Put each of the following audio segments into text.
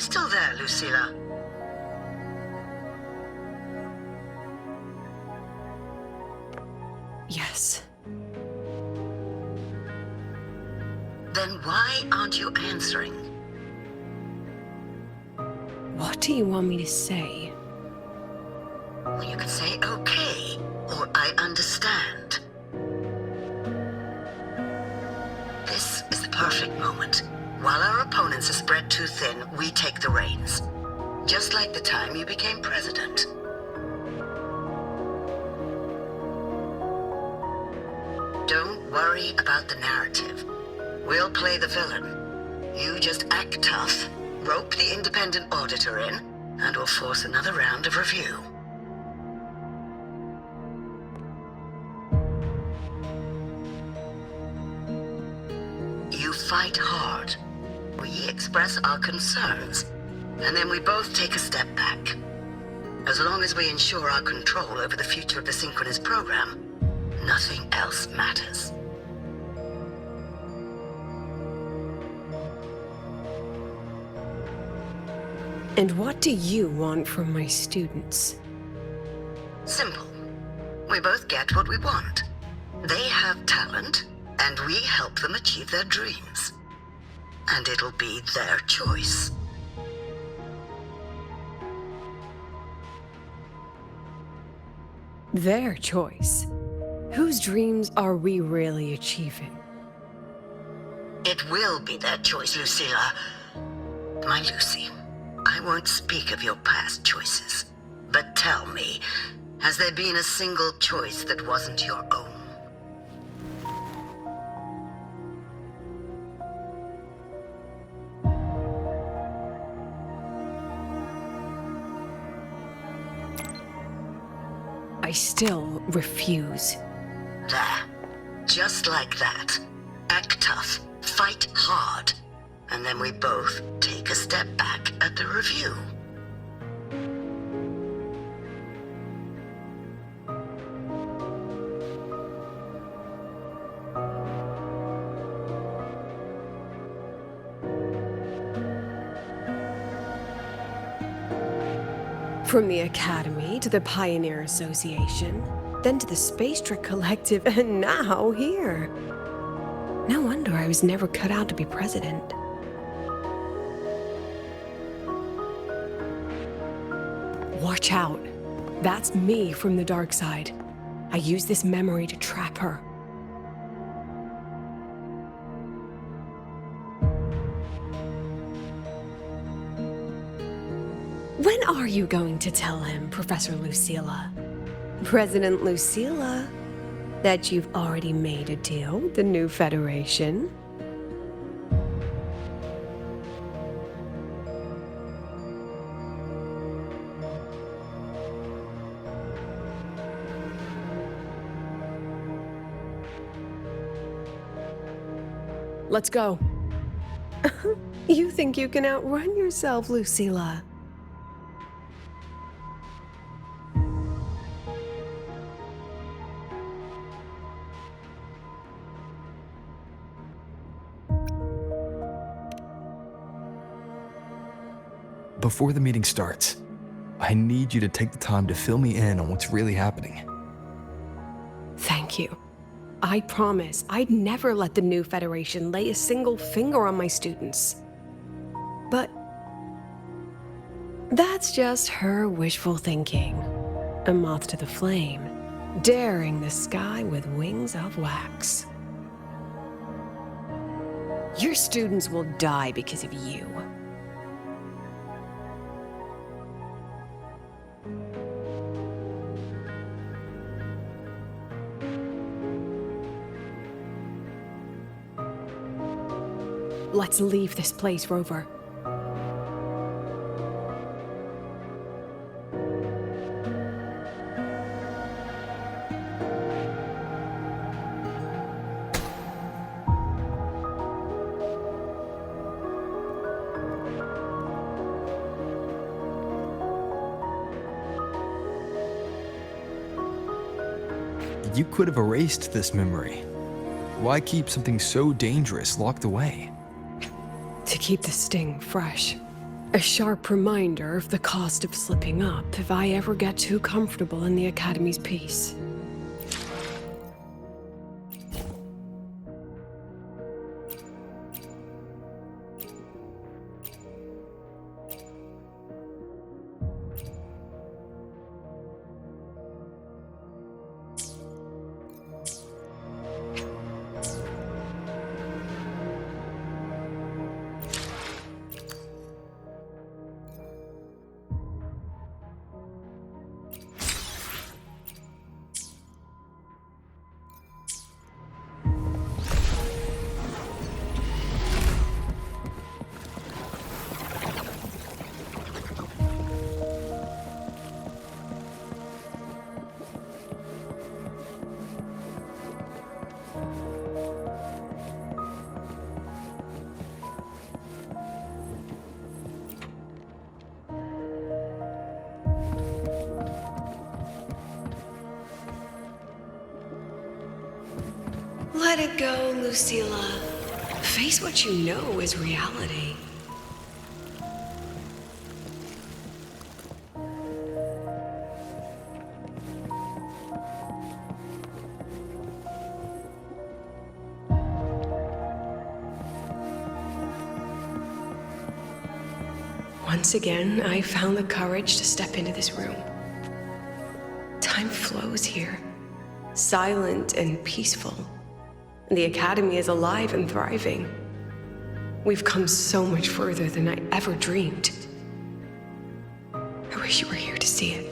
still there, Lucilla? Yes. Then why aren't you answering? What do you want me to say? Well, you can say okay, or I understand. This is the perfect moment. While our opponents are spread too thin, we take the reins. Just like the time you became president. Don't worry about the narrative. We'll play the villain. You just act tough, rope the independent auditor in, and we'll force another round of review. You fight hard. We express our concerns, and then we both take a step back. As long as we ensure our control over the future of the synchronous program, nothing else matters. And what do you want from my students? Simple. We both get what we want. They have talent, and we help them achieve their dreams. And it'll be their choice. Their choice. Whose dreams are we really achieving? It will be their choice, Lucilla. My Lucy, I won't speak of your past choices. But tell me, has there been a single choice that wasn't your own? I still refuse. There. Just like that. Act tough, fight hard, and then we both take a step back at the review. From the Academy to the Pioneer Association, then to the Space Trick Collective, and now here. No wonder I was never cut out to be president. Watch out. That's me from the dark side. I use this memory to trap her. When are you going to tell him, Professor Lucilla? President Lucilla, that you've already made a deal with the new Federation? Let's go. You think you can outrun yourself, Lucilla? Before the meeting starts, I need you to take the time to fill me in on what's really happening. Thank you. I promise I'd never let the new Federation lay a single finger on my students. But that's just her wishful thinking. A moth to the flame, daring the sky with wings of wax. Your students will die because of you. Let's leave this place, Rover. You could have erased this memory. Why keep something so dangerous locked away? To keep the sting fresh. A sharp reminder of the cost of slipping up if I ever get too comfortable in the Academy's peace. Let it go, Lucilla. Face what you know is reality. Once again, I found the courage to step into this room. Time flows here, silent and peaceful. The Academy is alive and thriving. We've come so much further than I ever dreamed. I wish you were here to see it.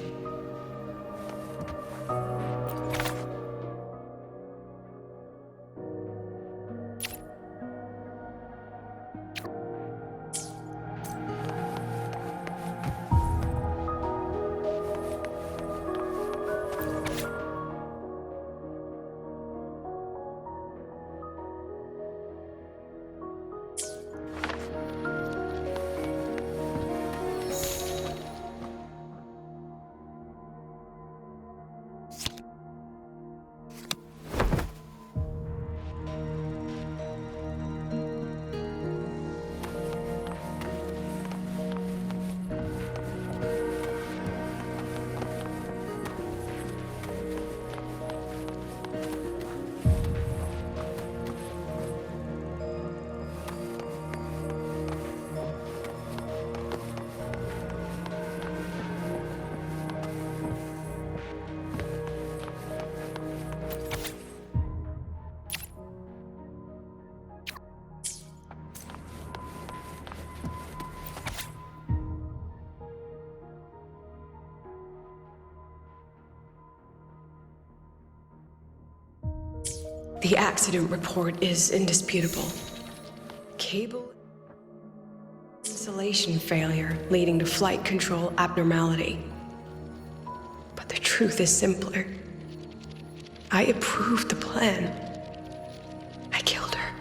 The accident report is indisputable. Cable insulation failure leading to flight control abnormality. But the truth is simpler. I approved the plan. I killed her.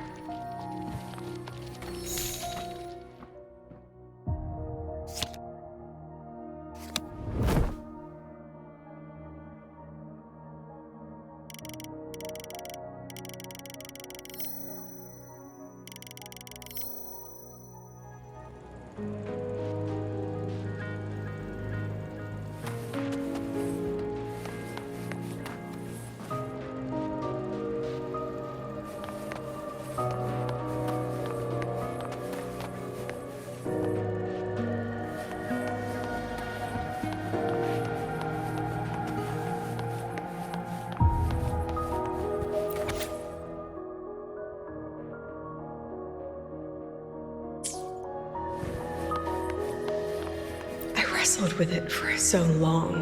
Wrestled with it for so long.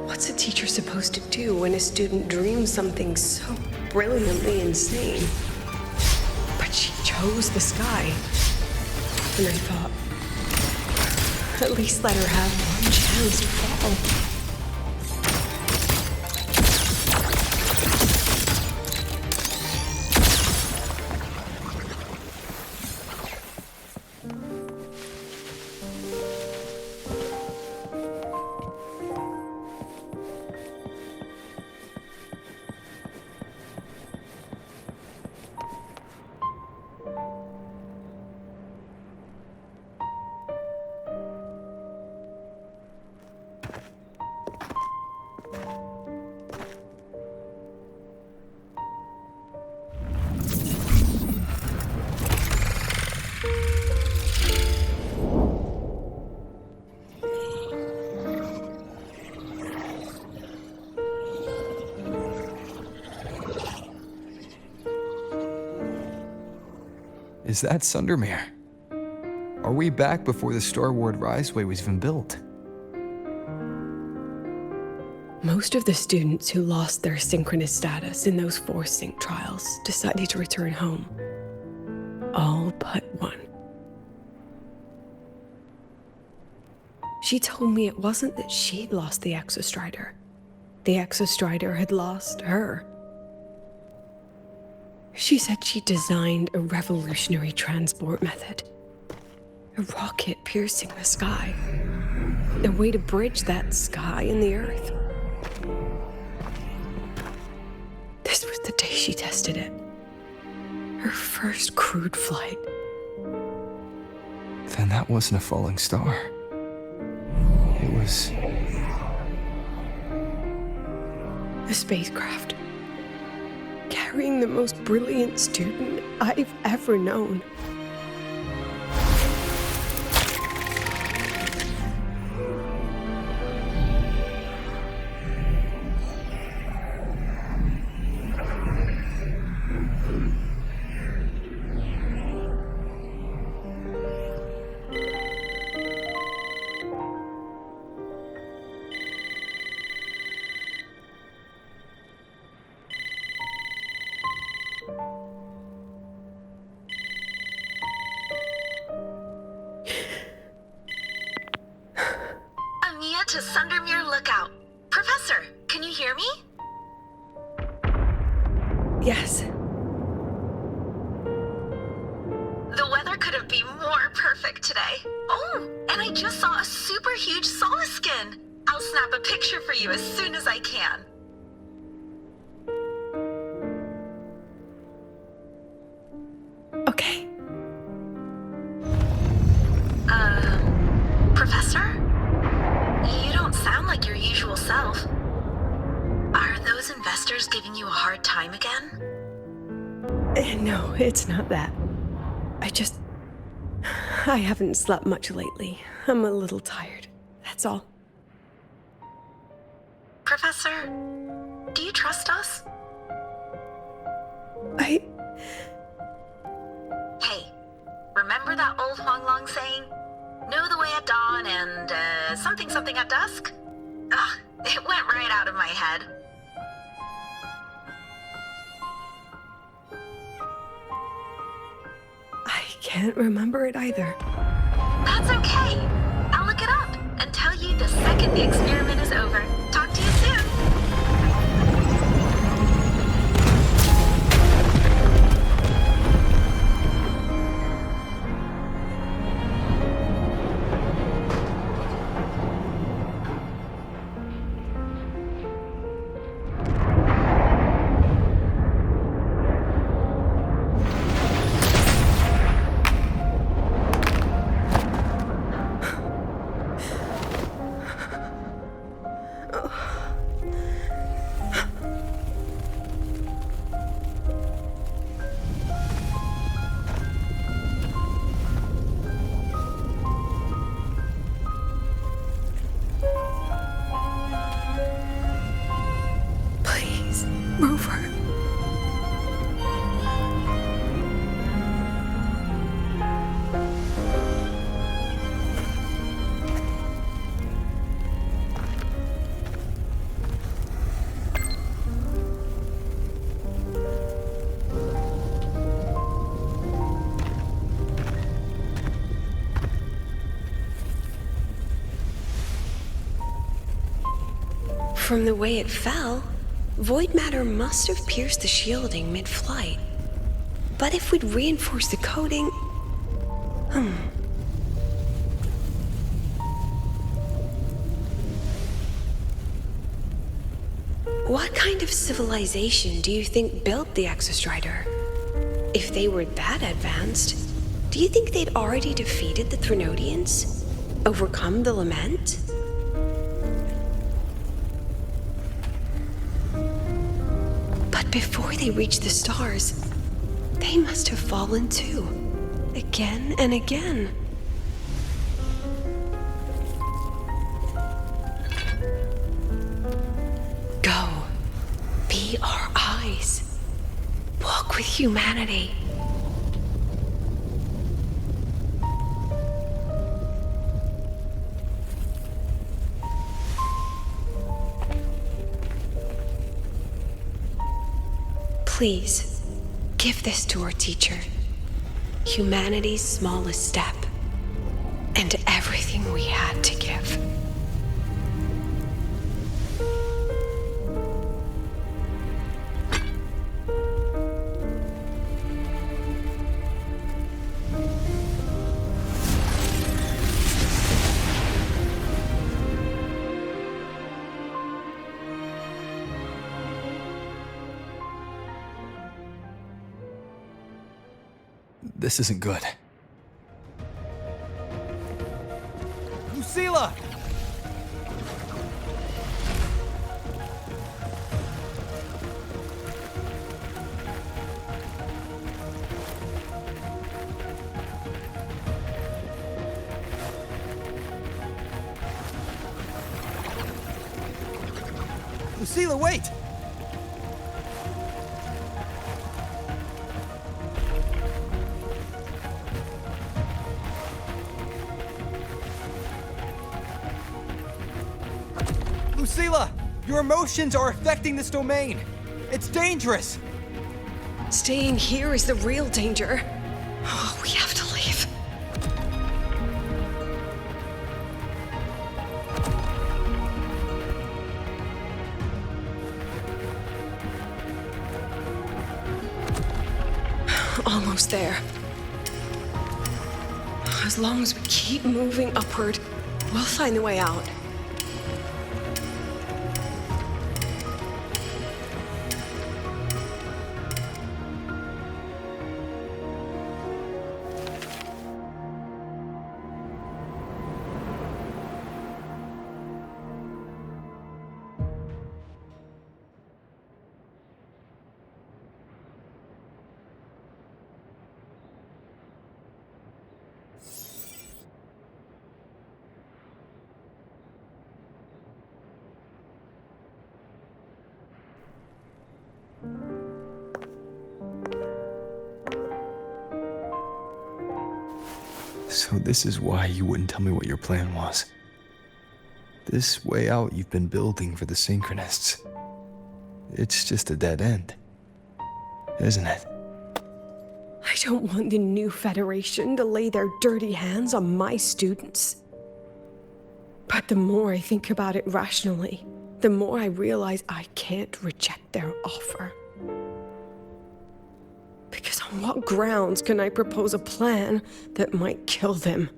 What's a teacher supposed to do when a student dreams something so brilliantly insane? But she chose the sky. And I thought, at least let her have one chance to fall. is that Sundermere? Are we back before the Star Ward Riseway was even built? Most of the students who lost their synchronous status in those force sync trials decided to return home. All but one. She told me it wasn't that she'd lost the Exostrider. The Exostrider had lost her. She said she designed a revolutionary transport method. A rocket piercing the sky. A way to bridge that sky and the Earth. This was the day she tested it. Her first crewed flight. Then that wasn't a falling star. It was... a spacecraft. Carrying the most brilliant student I've ever known. To Sundermere Lookout. Professor, can you hear me? Yes. The weather couldn't be more perfect today. Oh, and I just saw a super huge Solace skin. I'll snap a picture for you as soon as I can. Okay. Professor? You don't sound like your usual self. Are those investors giving you a hard time again? No, it's not that. I haven't slept much lately. I'm a little tired. That's all. Professor, do you trust us? I... Hey, remember that old Huanglong saying? Know the way at dawn and, something at dusk? Ugh, it went right out of my head. I can't remember it either. That's okay. I'll look it up and tell you the second the experiment is over. Talk to you soon. Rover. From the way it fell, void matter must have pierced the shielding mid-flight. But if we'd reinforced the coating... What kind of civilization do you think built the Exostrider? If they were that advanced, do you think they'd already defeated the Threnodians? Overcome the Lament? But before they reached the stars, they must have fallen too, again and again. Go, be our eyes, walk with humanity. Please, give this to our teacher. Humanity's smallest step. And everything we had to give. This isn't good. Lucilla! Lucilla, wait! Lucilla! Your emotions are affecting this domain! It's dangerous! Staying here is the real danger. Oh, we have to leave. Almost there. As long as we keep moving upward, we'll find the way out. So this is why you wouldn't tell me what your plan was. This way out you've been building for the Synchronists. It's just a dead end, isn't it? I don't want the new Federation to lay their dirty hands on my students. But the more I think about it rationally, the more I realize I can't reject their offer. Because on what grounds can I propose a plan that might kill them?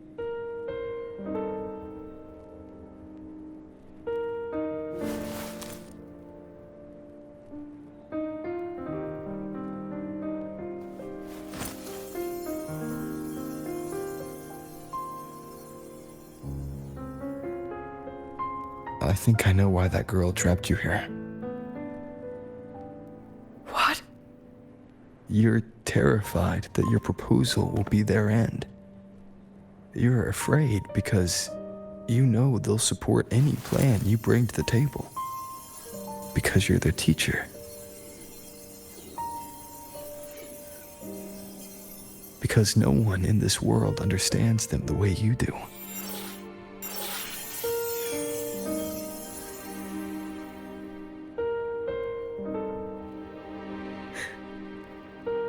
I think I know why that girl trapped you here. What? You're terrified that your proposal will be their end. You're afraid because you know they'll support any plan you bring to the table. Because you're their teacher. Because no one in this world understands them the way you do.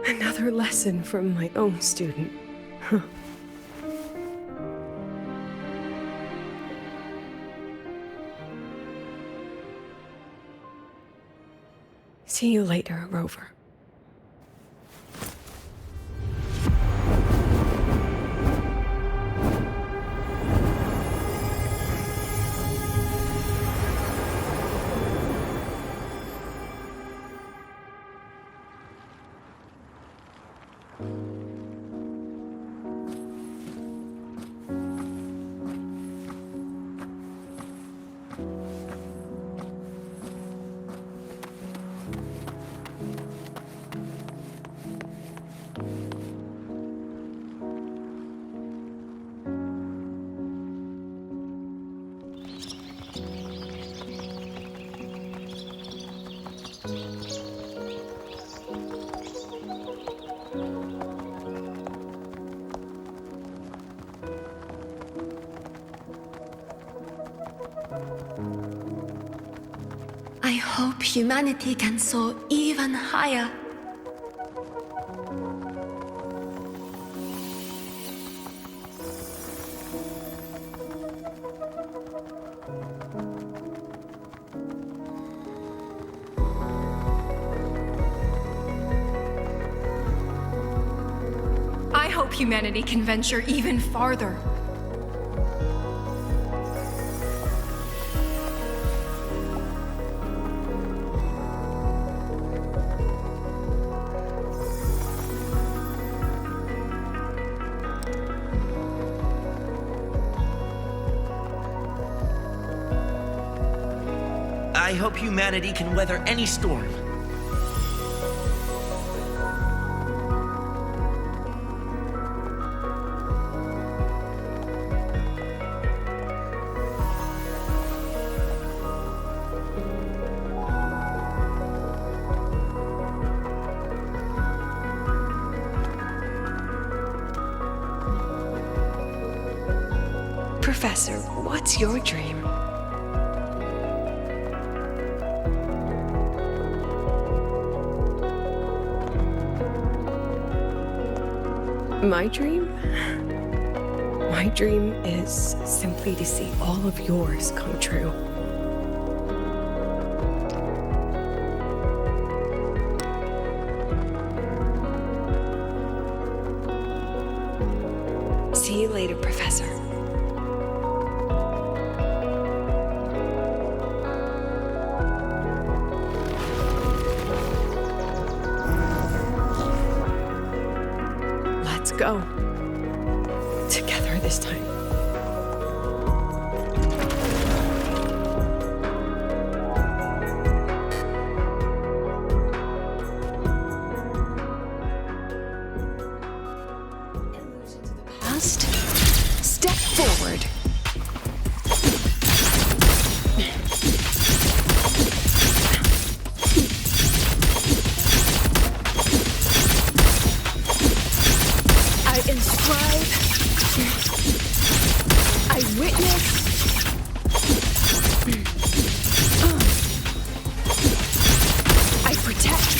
Another lesson from my own student. Huh. See you later, Rover. I hope humanity can soar even higher hope humanity can venture even farther. I hope humanity can weather any storm. Professor, what's your dream? My dream? My dream is simply to see all of yours come true. See you later, Professor. Let's go. Together this time. Past. Step forward. I inscribe. I witness. I protect.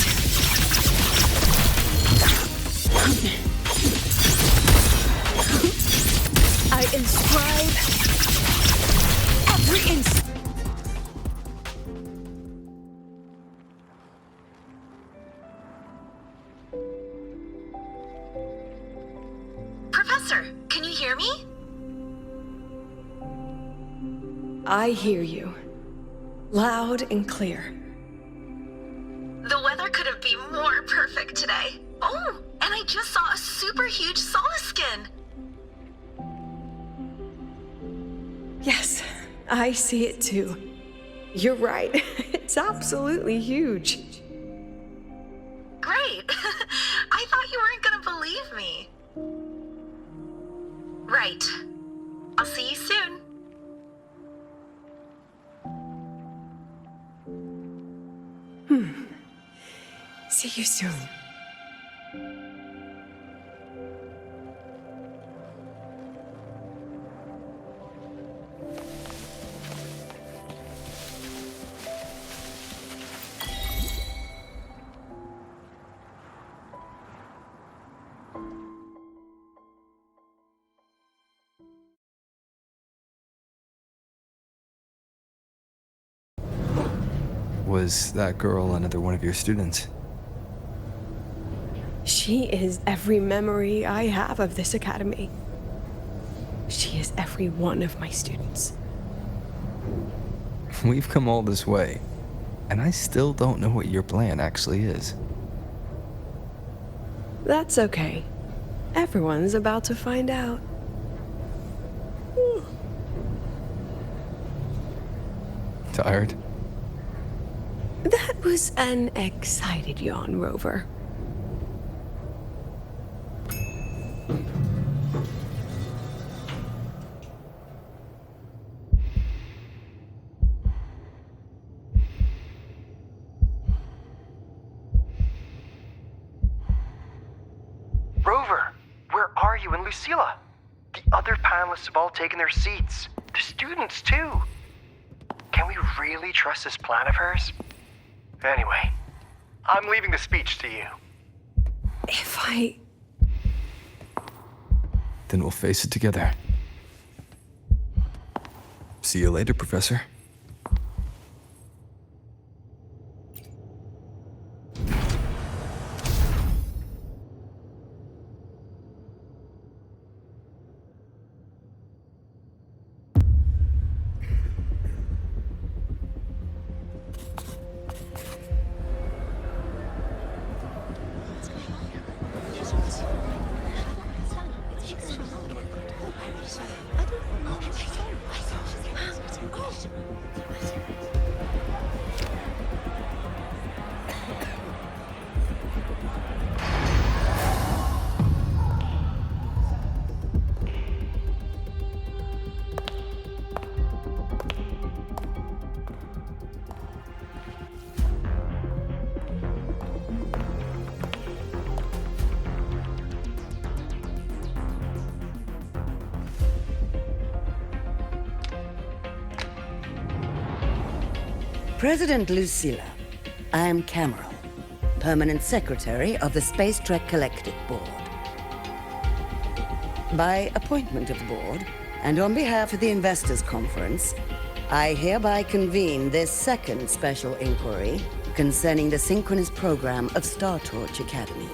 I inscribe every Professor, can you hear me? I hear you. Loud and clear. The weather couldn't be more perfect today. Oh, and I just saw a super huge solaskin. Yes, I see it too. You're right. It's absolutely huge. Great. I thought you weren't gonna believe me. Right. I'll see you soon. See you soon. Was that girl another one of your students? She is every memory I have of this academy. She is every one of my students. We've come all this way, and I still don't know what your plan actually is. That's okay. Everyone's about to find out. Tired? That was an excited yawn, Rover. Rover, where are you and Lucilla? The other panelists have all taken their seats. The students, too. Can we really trust this plan of hers? Anyway, I'm leaving the speech to you. Then we'll face it together. See you later, Professor. President Lucilla, I am Cameron, Permanent Secretary of the Space Trek Collective Board. By appointment of the board, and on behalf of the Investors Conference, I hereby convene this second special inquiry concerning the synchronous program of Star Torch Academy.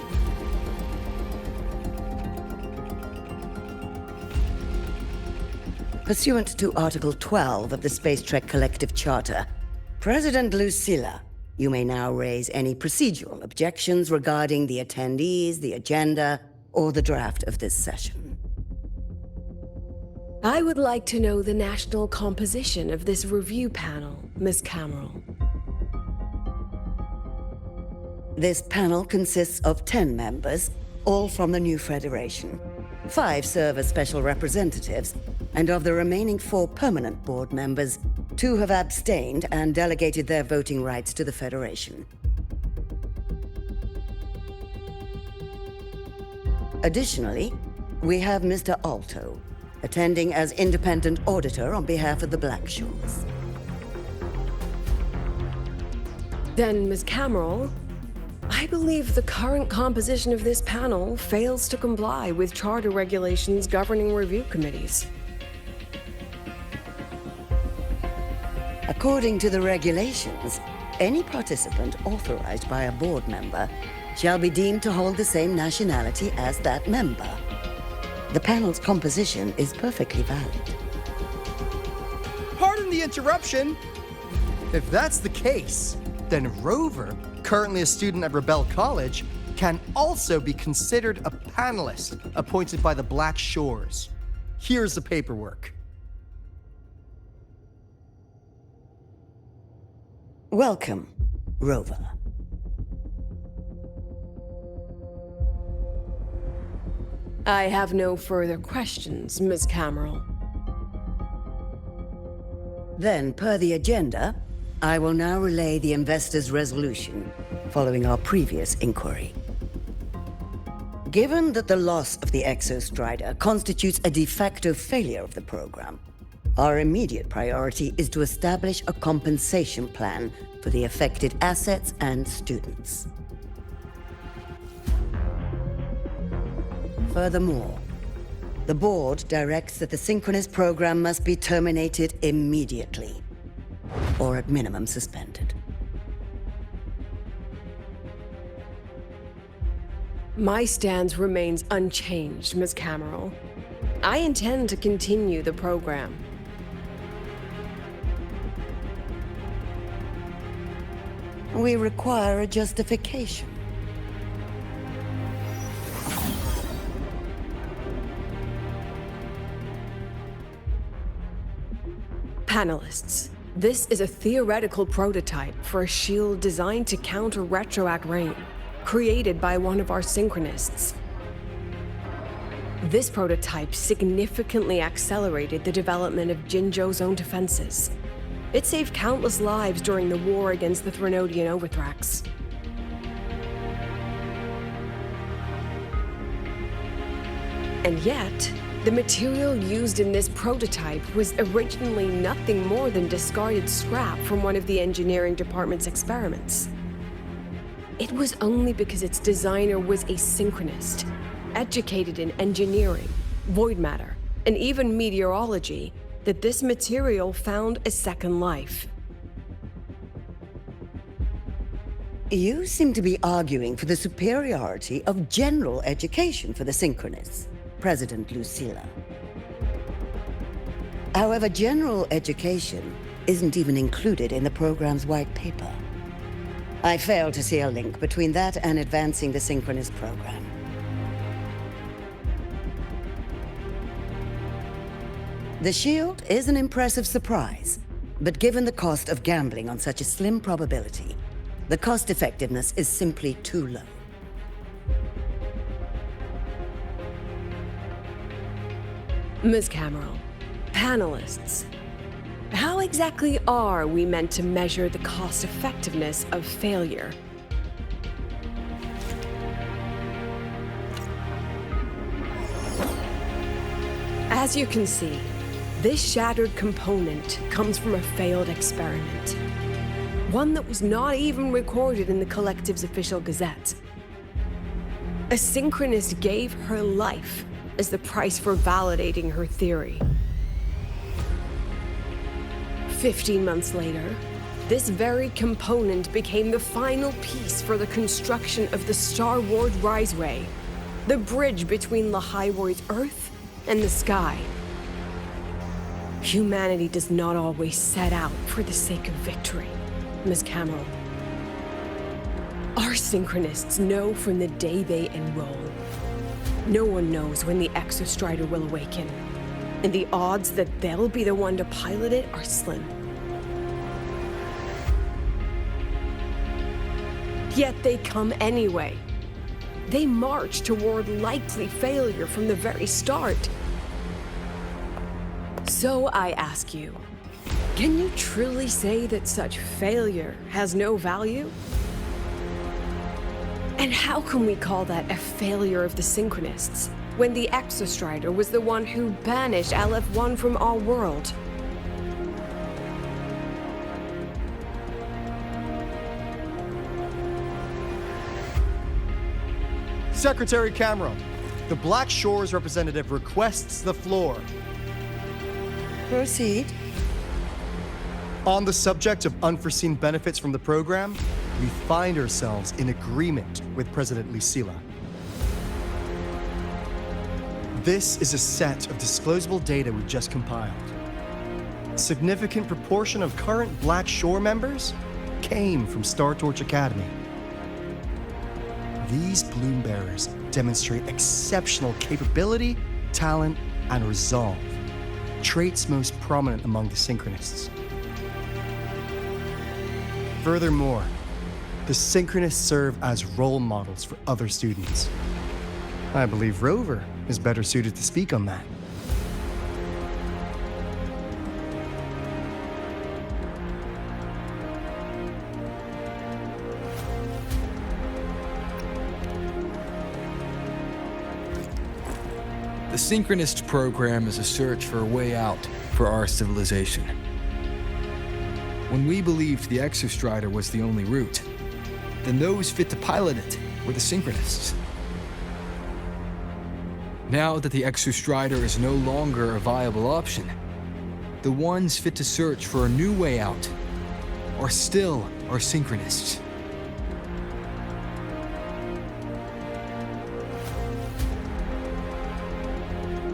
Pursuant to Article 12 of the Space Trek Collective Charter, President Lucilla, you may now raise any procedural objections regarding the attendees, the agenda, or the draft of this session. I would like to know the national composition of this review panel, Ms. Cameron. This panel consists of 10 members, all from the new Federation. 5 serve as special representatives, and of the remaining 4 permanent board members, 2 have abstained and delegated their voting rights to the Federation. Additionally, we have Mr. Alto, attending as independent auditor on behalf of the Blackshores. Then, Ms. Cameron, I believe the current composition of this panel fails to comply with charter regulations governing review committees. According to the regulations, any participant authorized by a board member shall be deemed to hold the same nationality as that member. The panel's composition is perfectly valid. Pardon the interruption. If that's the case, then Rover, currently a student at Rebel College, can also be considered a panelist appointed by the Black Shores. Here's the paperwork. Welcome, Rover. I have no further questions, Ms. Cameron. Then, per the agenda, I will now relay the investors' resolution following our previous inquiry. Given that the loss of the Exostrider constitutes a de facto failure of the program, our immediate priority is to establish a compensation plan for the affected assets and students. Furthermore, the board directs that the synchronous program must be terminated immediately, or at minimum suspended. My stance remains unchanged, Ms. Cameron. I intend to continue the program. We require a justification. Panelists, this is a theoretical prototype for a shield designed to counter retroact rain, created by one of our synchronists. This prototype significantly accelerated the development of Jinzhou's own defenses. It saved countless lives during the war against the Threnodian Overthrax. And yet, the material used in this prototype was originally nothing more than discarded scrap from one of the engineering department's experiments. It was only because its designer was a synchronist, educated in engineering, void matter, and even meteorology, that this material found a second life. You seem to be arguing for the superiority of general education for the synchronists, President Lucilla. However, general education isn't even included in the program's white paper. I fail to see a link between that and advancing the synchronous program. The shield is an impressive surprise, But given the cost of gambling on such a slim probability, the cost effectiveness is simply too low. Ms. Cameron, panelists, how exactly are we meant to measure the cost effectiveness of failure? As you can see, this shattered component comes from a failed experiment. One that was not even recorded in the Collective's official gazette. A synchronist gave her life as the price for validating her theory. 15 months later, this very component became the final piece for the construction of the Star Wars Riseway, the bridge between Lahaiwar's Earth and the sky. Humanity does not always set out for the sake of victory, Ms. Cameron. Our synchronists know from the day they enroll. No one knows when the Exostrider will awaken, and the odds that they'll be the one to pilot it are slim. Yet they come anyway. They march toward likely failure from the very start. So I ask you, can you truly say that such failure has no value? And how can we call that a failure of the Synchronists, when the Exostrider was the one who banished LF1 from our world? Secretary Cameron, the Black Shores representative requests the floor. Proceed. On the subject of unforeseen benefits from the program, we find ourselves in agreement with President Lucilla. This is a set of disclosable data we just compiled. A significant proportion of current Black Shore members came from Star Torch Academy. These bloom bearers demonstrate exceptional capability, talent, and resolve, traits most prominent among the Synchronists. Furthermore, the Synchronists serve as role models for other students. I believe Rover is better suited to speak on that. The Synchronist program is a search for a way out for our civilization. When we believed the Exostrider was the only route, then those fit to pilot it were the Synchronists. Now that the Exostrider is no longer a viable option, the ones fit to search for a new way out are still our Synchronists.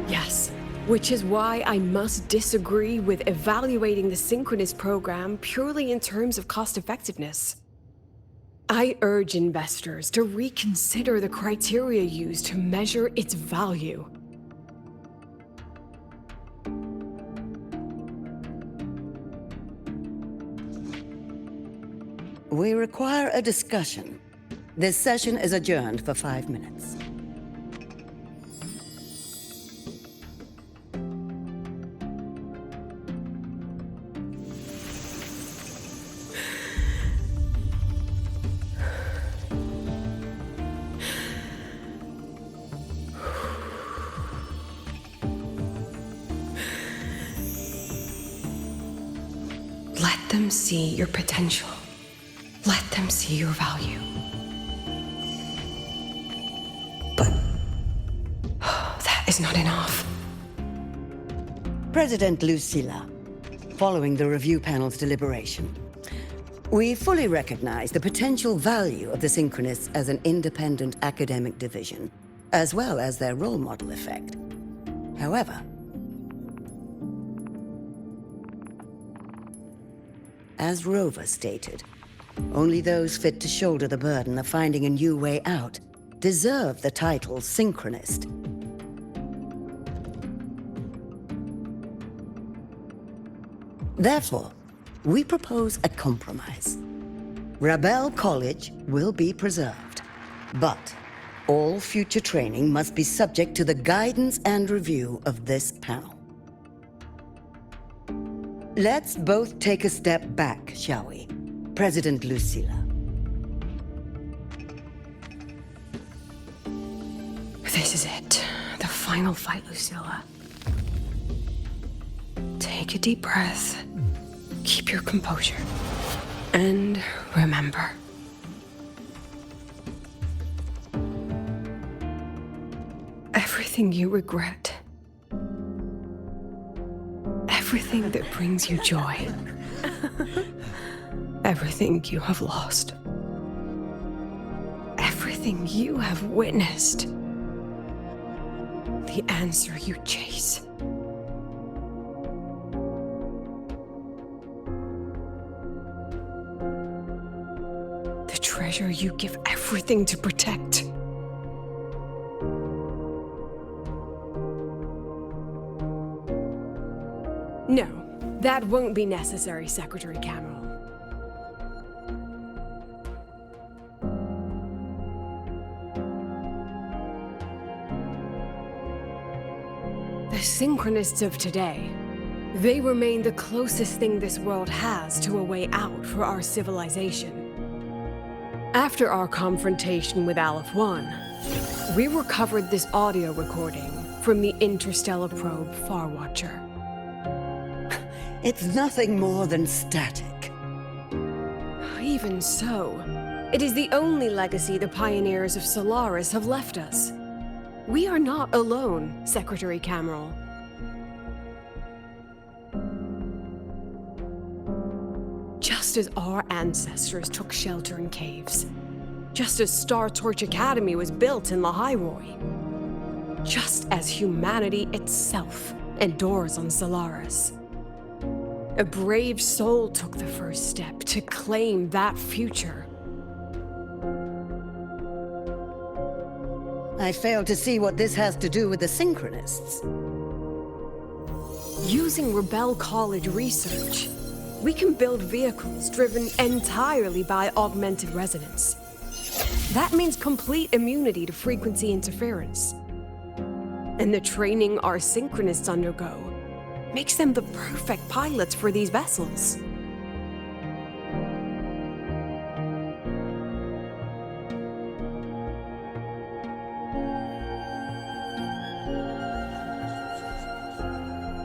Yes, which is why I must disagree with evaluating the Synchronist program purely in terms of cost effectiveness. I urge investors to reconsider the criteria used to measure its value. We require a discussion. This session is adjourned for 5 minutes. Let them see your potential. Let them see your value. But that is not enough. President Lucilla, following the review panel's deliberation, we fully recognize the potential value of the Synchronists as an independent academic division, as well as their role model effect. However, as Rover stated, only those fit to shoulder the burden of finding a new way out deserve the title Synchronist. Therefore, we propose a compromise. Rebel College will be preserved, but all future training must be subject to the guidance and review of this panel. Let's both take a step back, shall we? President Lucilla. This is it. The final fight, Lucilla. Take a deep breath. Keep your composure. And remember. Everything you regret. Everything that brings you joy. Everything you have lost. Everything you have witnessed. The answer you chase. The treasure you give everything to protect. No, that won't be necessary, Secretary Cameron. The Synchronists of today, they remain the closest thing this world has to a way out for our civilization. After our confrontation with Aleph 1, we recovered this audio recording from the interstellar probe Farwatcher. It's nothing more than static. Even so, it is the only legacy the pioneers of Solaris have left us. We are not alone, Secretary Cameron. Just as our ancestors took shelter in caves, just as Star Torch Academy was built in Lahairoi, just as humanity itself endures on Solaris. A brave soul took the first step to claim that future. I fail to see what this has to do with the Synchronists. Using Rebel College research, we can build vehicles driven entirely by augmented resonance. That means complete immunity to frequency interference. And the training our Synchronists undergo makes them the perfect pilots for these vessels.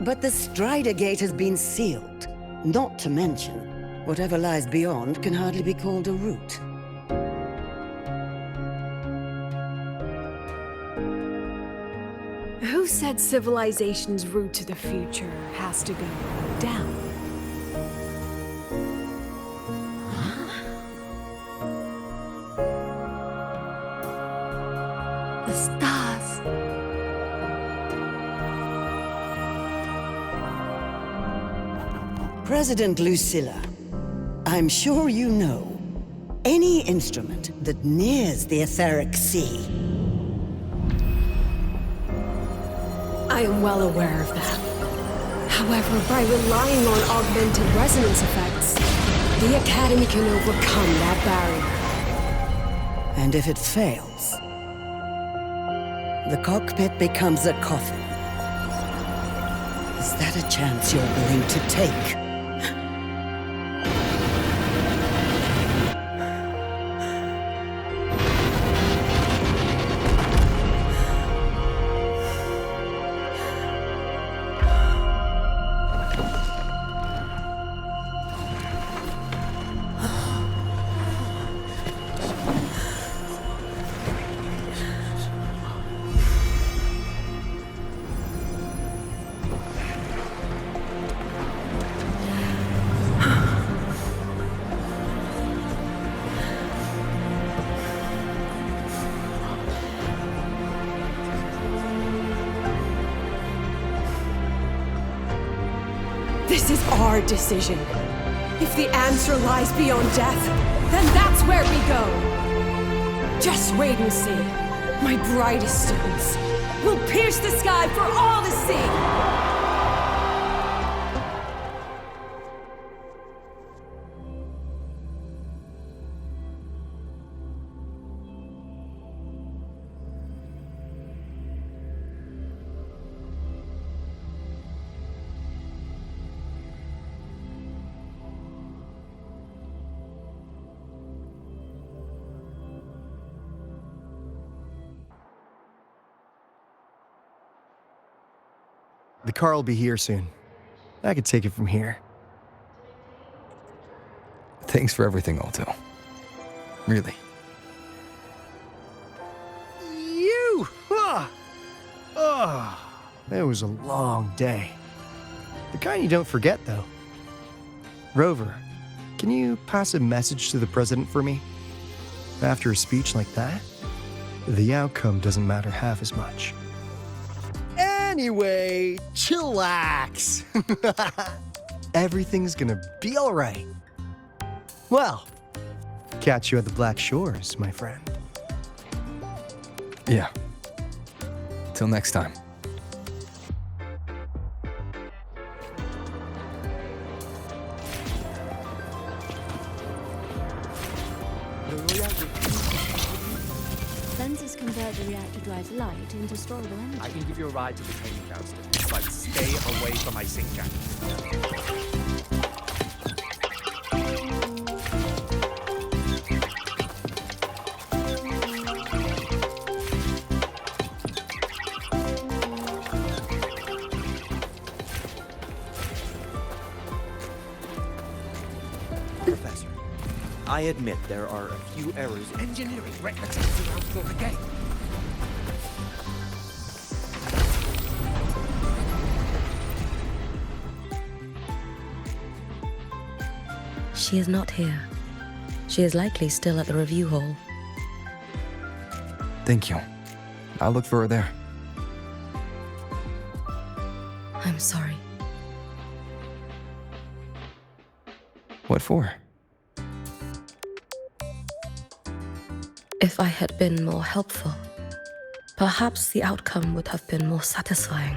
But the Strider Gate has been sealed. Not to mention, whatever lies beyond can hardly be called a route. Who said civilization's route to the future has to go down? The stars. President Lucilla, I'm sure you know, any instrument that nears the etheric sea. I am well aware of that. However, by relying on augmented resonance effects, the Academy can overcome that barrier. And if it fails, the cockpit becomes a coffin. Is that a chance you're willing to take? This is our decision. If the answer lies beyond death, then that's where we go. Just wait and see. My brightest students will pierce the sky for all to see. The car will be here soon. I could take it from here. Thanks for everything, Alto. Really. You! Ah! Oh, it was a long day. The kind you don't forget, though. Rover, can you pass a message to the president for me? After a speech like that, the outcome doesn't matter half as much. Anyway, chillax. Everything's gonna be all right. Well, catch you at the Black Shores, my friend. Yeah. Till next time. Lenses convert the reactor drive's light into storeable energy. I can give you a ride to the training downstairs, but stay away from my sink jacket. Professor, I admit there are a few errors. Engineering, right? Let's get to the outflow again. She is not here. She is likely still at the review hall. Thank you. I'll look for her there. I'm sorry. What for? If I had been more helpful, perhaps the outcome would have been more satisfying.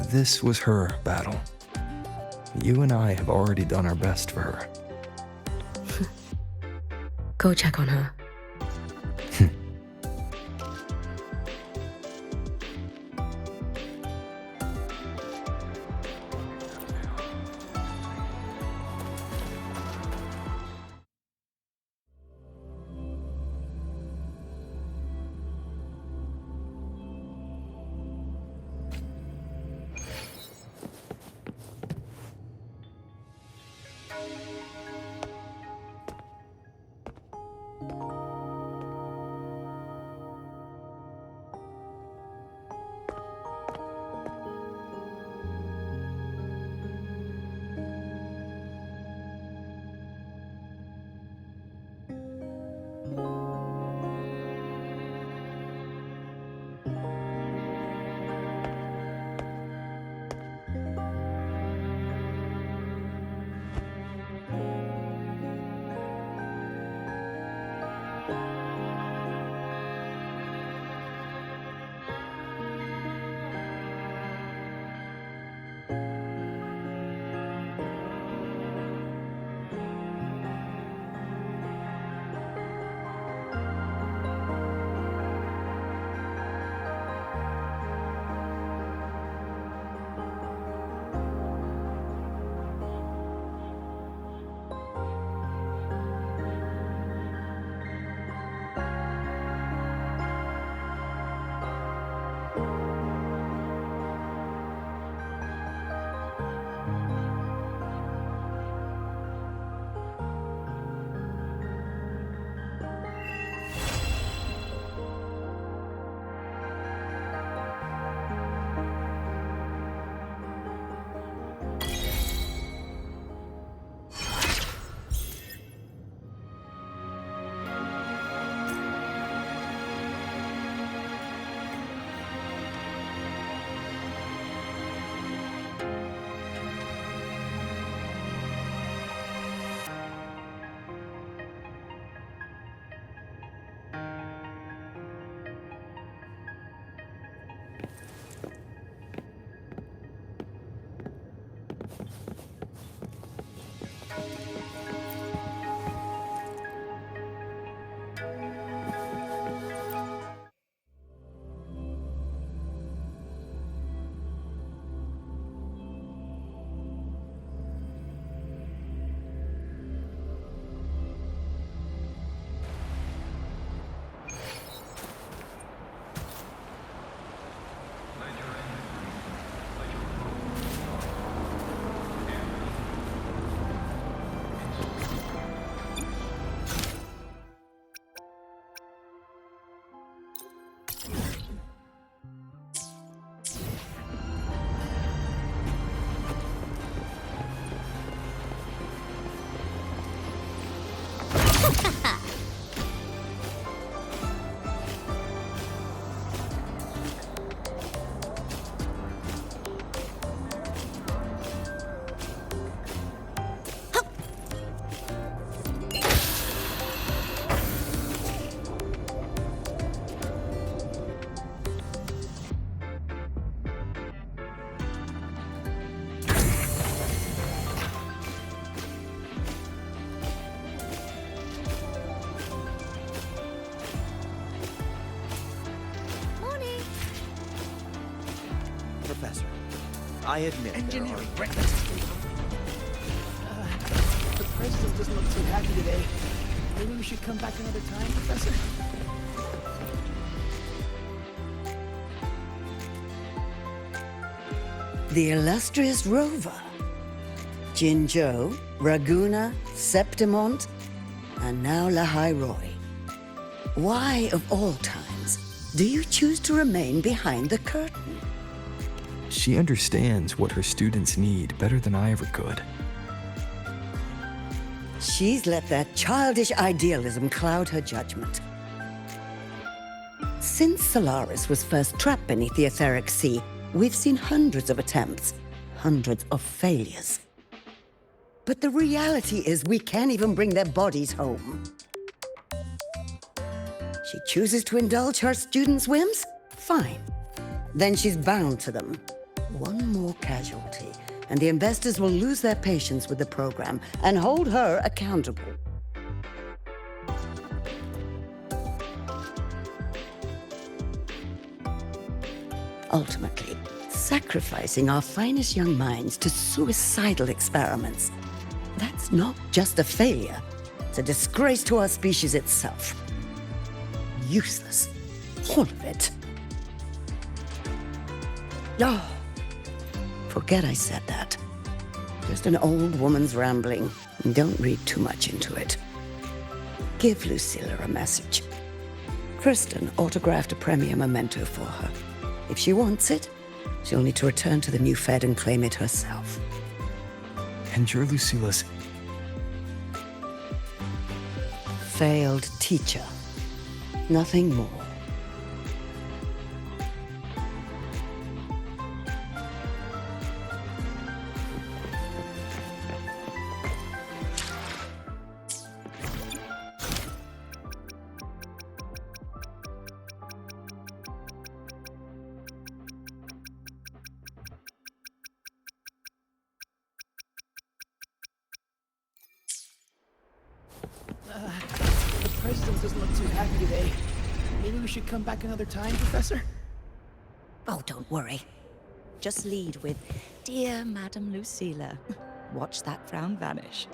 This was her battle. You and I have already done our best for her. Go check on her. I admit Engineering, there are... right? The president doesn't look too happy today. Maybe we should come back another time, Professor? The illustrious Rover. Jinzhou, Raguna, Septimont, and now Lahai Roi. Why, of all times, do you choose to remain behind the curtain? She understands what her students need better than I ever could. She's let that childish idealism cloud her judgment. Since Solaris was first trapped beneath the etheric sea, we've seen hundreds of attempts, hundreds of failures. But the reality is we can't even bring their bodies home. She chooses to indulge her students' whims? Fine. Then she's bound to them. One more casualty, and the investors will lose their patience with the program and hold her accountable. Ultimately, sacrificing our finest young minds to suicidal experiments. That's not just a failure. It's a disgrace to our species itself. Useless. All of it. Oh, forget I said that. Just an old woman's rambling. Don't read too much into it. Give Lucilla a message. Kristen autographed a premier memento for her. If she wants it, she'll need to return to the new Fed and claim it herself. And you're Lucilla's... Failed teacher. Nothing more. The president doesn't look too happy today. Maybe we should come back another time, Professor? Oh, don't worry. Just lead with, "Dear Madam Lucilla." Watch that frown vanish.